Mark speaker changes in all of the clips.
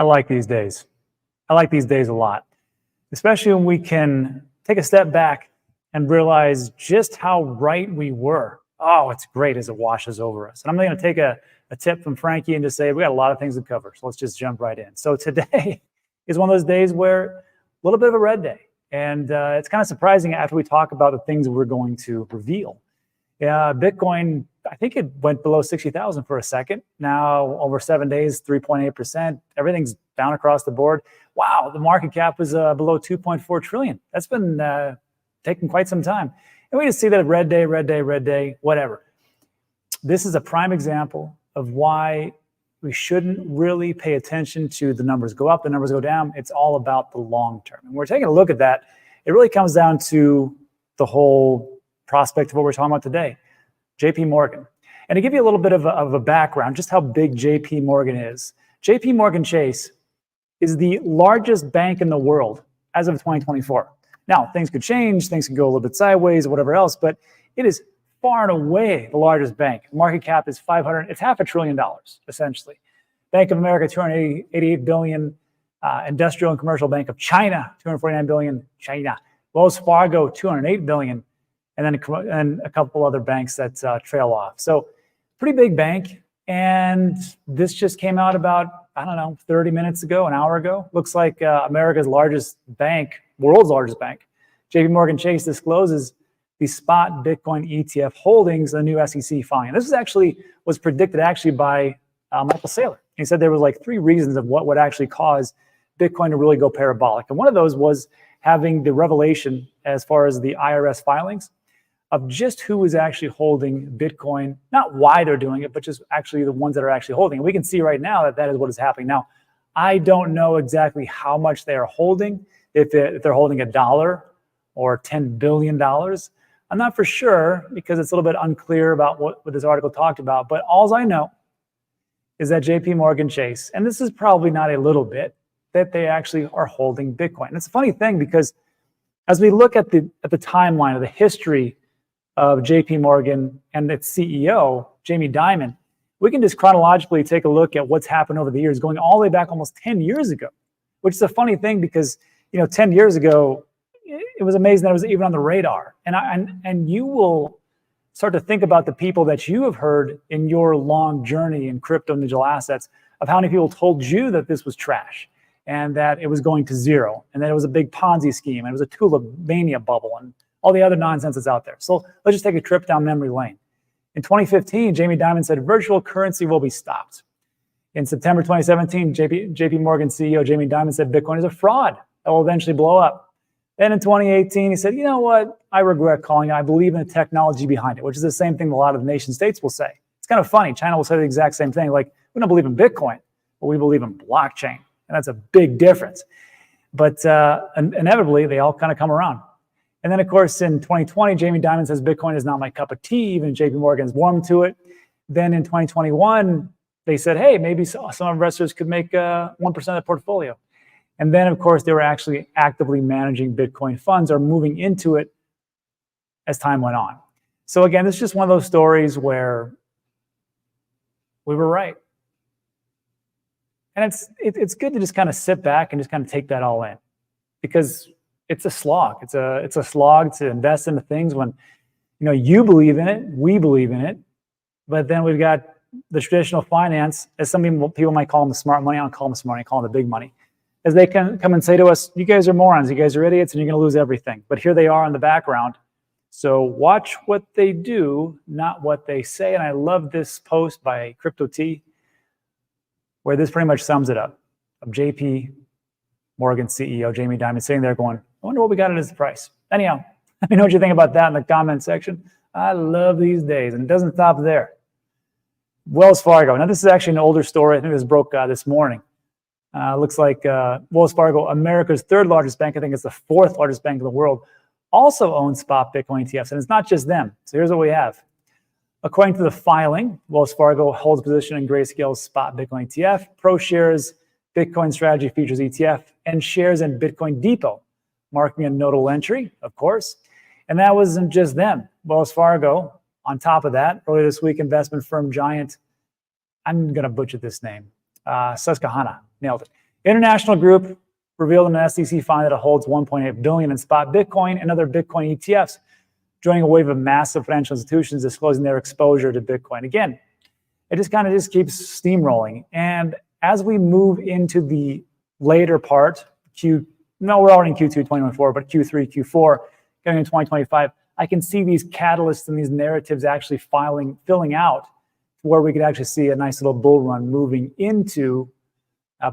Speaker 1: I like these days. I like these days a lot, especially when we can take a step back and realize just how right we were. Oh, it's great as it washes over us. And I'm going to take a tip from Frankie and just say, we got a lot of things to cover. So let's just jump right in. So today is one of those days where a little bit of a red day. And it's kind of surprising after we talk about the things we're going to reveal. Bitcoin, I think it went below 60,000 for a second. Now, over 7 days, 3.8%. Everything's down across the board. Wow, the market cap was below 2.4 trillion. That's been taking quite some time. And we just see that red day, red day, red day, whatever. This is a prime example of why we shouldn't really pay attention to the numbers go up, the numbers go down. It's all about the long term. And we're taking a look at that. It really comes down to the whole prospect of what we're talking about today, JP Morgan. And to give you a little bit of a background, just how big JP Morgan is. JP Morgan Chase is the largest bank in the world as of 2024. Now, things could change, things can go a little bit sideways, or whatever else, but it is far and away the largest bank. Market cap is it's $500 billion, essentially. Bank of America, $288 billion. Industrial and Commercial Bank of China, $249 billion, China. Wells Fargo, $208 billion. And then a couple other banks that trail off. So pretty big bank. And this just came out about, I don't know, 30 minutes ago, an hour ago. Looks like America's largest bank, world's largest bank, JP Morgan Chase, discloses the spot Bitcoin ETF holdings, a new SEC filing. This was predicted by Michael Saylor. He said there was like 3 reasons of what would actually cause Bitcoin to really go parabolic. And one of those was having the revelation as far as the IRS filings of just who is actually holding Bitcoin, not why they're doing it, but just actually the ones that are actually holding. And we can see right now that is what is happening. Now, I don't know exactly how much they are holding, if they're holding $1 or $10 billion. I'm not for sure because it's a little bit unclear about what this article talked about. But all I know is that JP Morgan Chase, and this is probably not a little bit, that they actually are holding Bitcoin. And it's a funny thing because as we look at the timeline of the history of JP Morgan and its CEO, Jamie Dimon, we can just chronologically take a look at what's happened over the years, going all the way back almost 10 years ago, which is a funny thing because, 10 years ago, it was amazing that it was even on the radar. And you will start to think about the people that you have heard in your long journey in crypto and digital assets of how many people told you that this was trash and that it was going to zero and that it was a big Ponzi scheme and it was a tulip mania bubble and all the other nonsense that's out there. So let's just take a trip down memory lane. In 2015, Jamie Dimon said virtual currency will be stopped. In September 2017, JP Morgan CEO Jamie Dimon said Bitcoin is a fraud that will eventually blow up. Then in 2018, he said, you know what? I regret calling it. I believe in the technology behind it, which is the same thing a lot of nation states will say. It's kind of funny. China will say the exact same thing. Like, we don't believe in Bitcoin, but we believe in blockchain. And that's a big difference. But inevitably, they all kind of come around. And then, of course, in 2020, Jamie Dimon says Bitcoin is not my cup of tea. Even JP Morgan's warmed to it. Then in 2021, they said, hey, maybe some investors could make 1% of the portfolio. And then, of course, they were actually actively managing Bitcoin funds or moving into it as time went on. So again, it's just one of those stories where we were right. And it's good to just kind of sit back and just kind of take that all in, because it's a slog. It's a slog to invest into things when you believe in it, we believe in it, but then we've got the traditional finance, as some people might call them the smart money. I don't call them smart money, I call them the big money. As they can come and say to us, you guys are morons, you guys are idiots, and you're going to lose everything. But here they are in the background. So watch what they do, not what they say. And I love this post by Crypto T, where this pretty much sums it up. Of JP Morgan CEO Jamie Dimon sitting there going, I wonder what we got it as the price. Anyhow, let me know what you think about that in the comment section. I love these days, and it doesn't stop there. Wells Fargo. Now, this is actually an older story. I think this broke this morning. Looks like Wells Fargo, America's 3rd largest bank, I think it's the 4th largest bank in the world, also owns spot Bitcoin ETFs. And it's not just them. So here's what we have. According to the filing, Wells Fargo holds a position in Grayscale's spot Bitcoin ETF, ProShares Bitcoin Strategy Futures ETF, and shares in Bitcoin Depot, marking a notable entry, of course. And that wasn't just them. Wells Fargo, on top of that, earlier this week, investment firm giant, I'm going to butcher this name, Susquehanna, nailed it. International Group revealed in an SEC find that it holds $1.8 billion in spot Bitcoin and other Bitcoin ETFs, joining a wave of massive financial institutions disclosing their exposure to Bitcoin. Again, it just kind of keeps steamrolling. And as we move into the later part, we're already in Q2 2024, but Q3, Q4, getting into 2025, I can see these catalysts and these narratives actually filling out to where we could actually see a nice little bull run moving into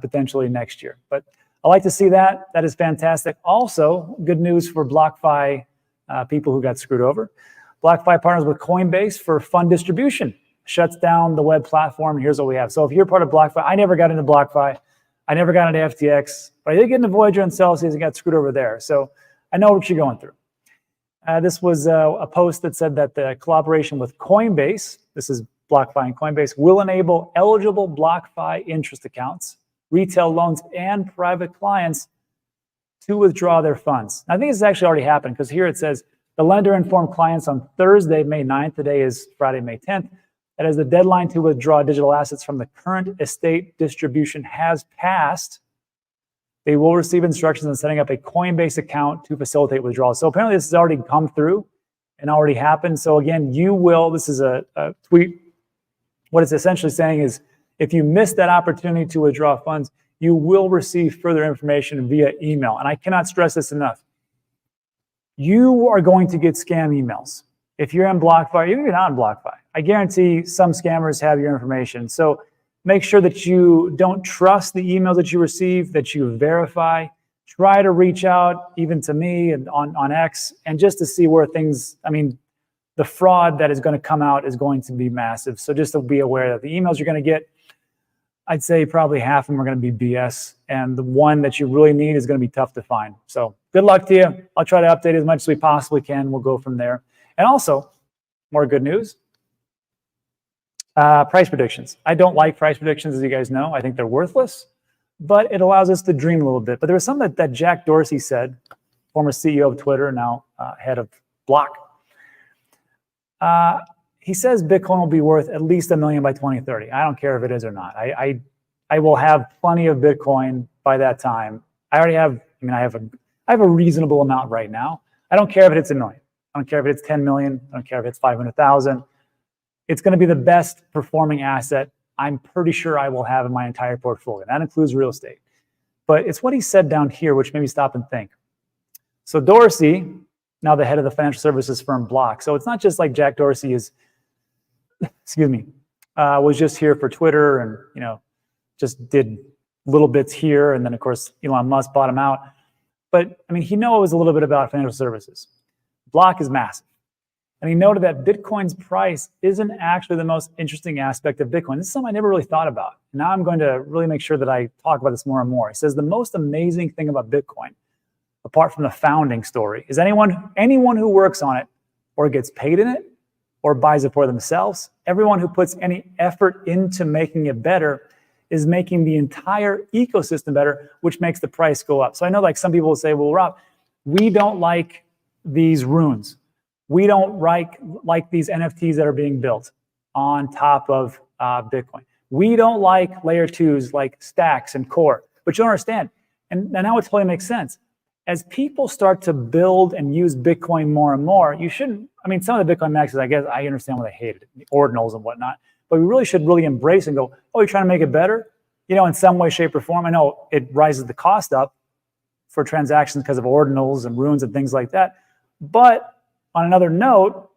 Speaker 1: potentially next year. But I like to see that. That is fantastic. Also, good news for BlockFi people who got screwed over. BlockFi partners with Coinbase for fund distribution. Shuts down the web platform. Here's what we have. So if you're part of BlockFi, I never got into BlockFi. I never got into FTX, but I did get into Voyager and Celsius and got screwed over there. So I know what you're going through. This was a post that said that the collaboration with Coinbase, this is BlockFi and Coinbase, will enable eligible BlockFi interest accounts, retail loans, and private clients to withdraw their funds. I think it's actually already happened because here it says the lender informed clients on Thursday, May 9th, today is Friday, May 10th, that as the deadline to withdraw digital assets from the current estate distribution has passed, they will receive instructions on setting up a Coinbase account to facilitate withdrawals. So apparently this has already come through and already happened. So again, this is a tweet. What it's essentially saying is if you miss that opportunity to withdraw funds, you will receive further information via email. And I cannot stress this enough. You are going to get scam emails. If you're on BlockFi, even if you're not on BlockFi, I guarantee some scammers have your information. So make sure that you don't trust the emails that you receive, that you verify. Try to reach out even to me and on X, and just to see where things, the fraud that is going to come out is going to be massive. So just to be aware that the emails you're going to get, I'd say probably half of them are going to be BS, and the one that you really need is going to be tough to find. So good luck to you. I'll try to update as much as we possibly can. We'll go from there. And also, more good news, price predictions. I don't like price predictions, as you guys know. I think they're worthless, but it allows us to dream a little bit. But there was something that Jack Dorsey said, former CEO of Twitter, now head of Block. He says Bitcoin will be worth at least $1 million by 2030. I don't care if it is or not. I will have plenty of Bitcoin by that time. I already have, I have a reasonable amount right now. I don't care if it's $1 million. I don't care if it's 10 million. I don't care if it's 500,000. It's going to be the best performing asset I'm pretty sure I will have in my entire portfolio. That includes real estate. But it's what he said down here, which made me stop and think. So Dorsey, now the head of the financial services firm Block. So it's not just like Jack Dorsey is, was just here for Twitter and, just did little bits here. And then of course, Elon Musk bought him out. But he knows a little bit about financial services. Block is massive. And he noted that Bitcoin's price isn't actually the most interesting aspect of Bitcoin. This is something I never really thought about. Now I'm going to really make sure that I talk about this more and more. He says the most amazing thing about Bitcoin, apart from the founding story, is anyone who works on it or gets paid in it or buys it for themselves, everyone who puts any effort into making it better is making the entire ecosystem better, which makes the price go up. So I know like some people will say, well, Rob, we don't like these runes. We don't like these NFTs that are being built on top of Bitcoin. We don't like layer twos like Stacks and Core, but you don't understand. And now it totally makes sense. As people start to build and use Bitcoin more and more, you shouldn't, some of the Bitcoin maxes, I guess I understand why they hated it, the ordinals and whatnot, but we really should embrace and go, oh, you're trying to make it better? In some way, shape, or form. I know it rises the cost up for transactions because of ordinals and runes and things like that. But on another note,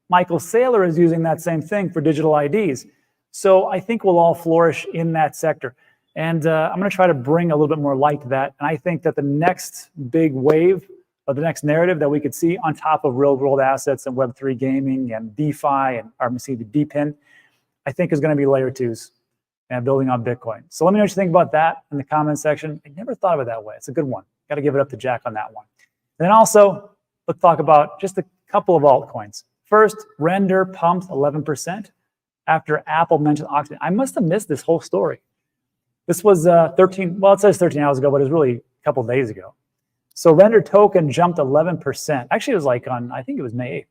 Speaker 1: Michael Saylor is using that same thing for digital IDs. So I think we'll all flourish in that sector. And I'm going to try to bring a little bit more light to that. And I think that the next big wave of the next narrative that we could see on top of real world assets and Web3 gaming and DeFi and the DePIN, I think is going to be layer twos and building on Bitcoin. So let me know what you think about that in the comment section. I never thought of it that way. It's a good one. Got to give it up to Jack on that one. And then also, let's talk about just a couple of altcoins. First, Render pumped 11% after Apple mentioned Octane. I must have missed this whole story. This was it says 13 hours ago, but it was really a couple of days ago. So Render token jumped 11%. Actually, it was I think it was May 8th.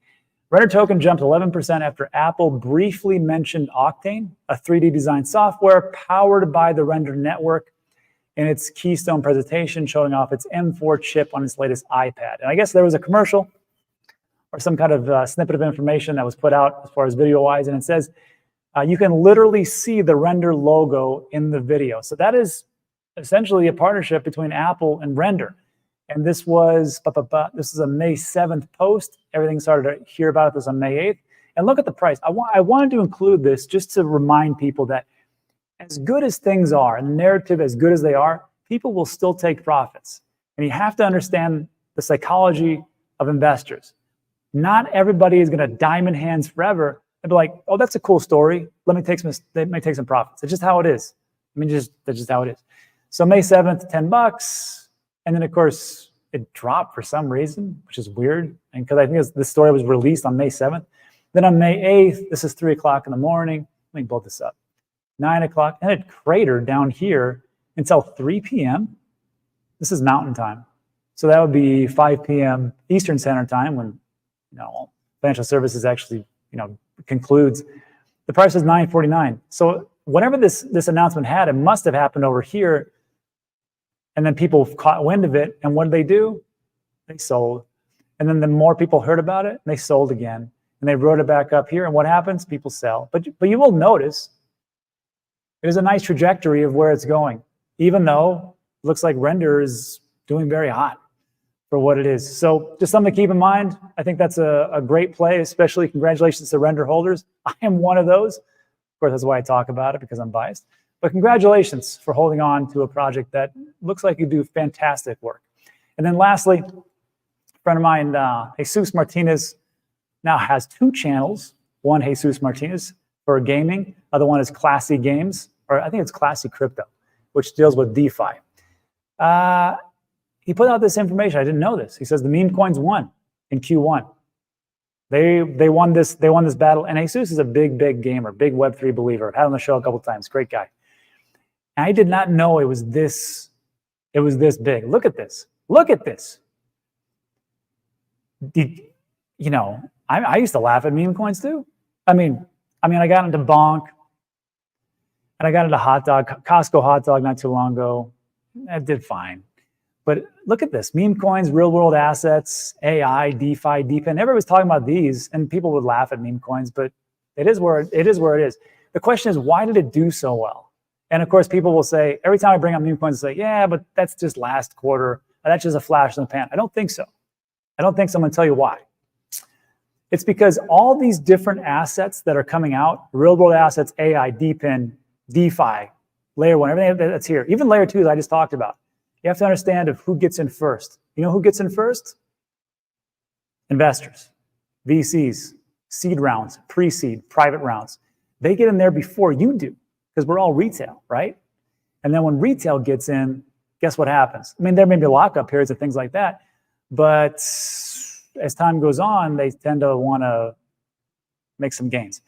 Speaker 1: Render token jumped 11% after Apple briefly mentioned Octane, a 3D design software powered by the Render network, in its Keystone presentation showing off its M4 chip on its latest iPad. And I guess there was a commercial or some kind of snippet of information that was put out as far as video-wise, and it says you can literally see the Render logo in the video. So that is essentially a partnership between Apple and Render. And this was this is a May 7th post. Everything started to hear about this on May 8th. And look at the price. I wanted to include this just to remind people that as good as things are, and the narrative as good as they are, people will still take profits. And you have to understand the psychology of investors. Not everybody is going to diamond hands forever and be like, oh, that's a cool story. Let me take some profits. It's just how it is. I mean, that's just how it is. So May 7th, $10. And then, of course, it dropped for some reason, which is weird. And because I think this story was released on May 7th. Then on May 8th, this is 3 o'clock in the morning. Let me blow this up. 9 o'clock, and it cratered down here until 3 p.m. This is Mountain Time. So that would be 5 p.m. Eastern Standard Time when financial services actually concludes. The price is $9.49. So whenever this announcement had, it must have happened over here. And then people caught wind of it. And what did they do? They sold. And then the more people heard about it, they sold again. And they wrote it back up here. And what happens? People sell. But you will notice it is a nice trajectory of where it's going, even though it looks like Render is doing very hot for what it is. So just something to keep in mind. I think that's a great play, especially congratulations to Render holders. I am one of those. Of course, that's why I talk about it, because I'm biased. But congratulations for holding on to a project that looks like you do fantastic work. And then lastly, a friend of mine, Jesus Martinez, now has 2 channels. One, Jesus Martinez, for gaming. Other one is Classy Games, or I think it's Classy Crypto, which deals with DeFi. He put out this information. I didn't know this. He says the meme coins won in Q1. They won this battle. And Jesus is a big gamer, big Web3 believer. I've had him on the show a couple of times. Great guy. And I did not know it was this big. Look at this. Look at this. I used to laugh at meme coins too. I mean, I got into BONK, and I got into Costco hot dog not too long ago. I did fine. But look at this, meme coins, real world assets, AI, DeFi, DePIN. Everybody's talking about these, and people would laugh at meme coins, but it is where it is. The question is, why did it do so well? And of course, people will say, every time I bring up meme coins, they say, yeah, but that's just last quarter. That's just a flash in the pan. I don't think so. I'm going to tell you why. It's because all these different assets that are coming out, real world assets, AI, DePIN, DeFi, layer 1, everything that's here, even layer 2 that I just talked about, you have to understand of who gets in first. You know who gets in first? Investors, VCs, seed rounds, pre-seed, private rounds. They get in there before you do, because we're all retail, right? And then when retail gets in, guess what happens? I mean, there may be lockup periods and things like that, but as time goes on, they tend to want to make some gains.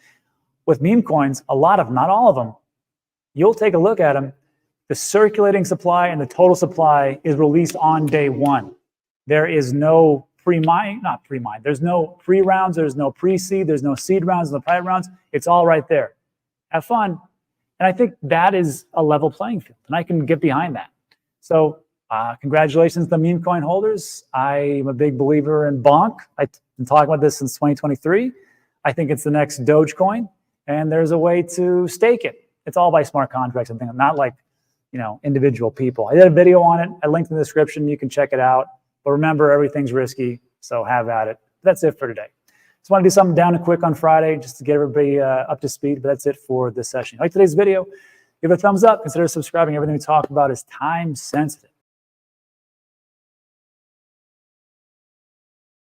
Speaker 1: With meme coins, a lot of them, not all of them, you'll take a look at them. The circulating supply and the total supply is released on day 1. There is no there's no pre-rounds, there's no pre-seed, there's no seed rounds, no private rounds. It's all right there. Have fun. And I think that is a level playing field, and I can get behind that. So congratulations to the meme coin holders. I'm a big believer in BONK. I've been talking about this since 2023. I think it's the next Dogecoin, and there's a way to stake it. It's all by smart contracts and things, not like individual people. I did a video on it. I linked in the description. You can check it out. But remember, everything's risky, so have at it. That's it for today. Just want to do something down and quick on Friday just to get everybody up to speed, but that's it for this session. Like today's video, give it a thumbs up. Consider subscribing. Everything we talk about is time sensitive.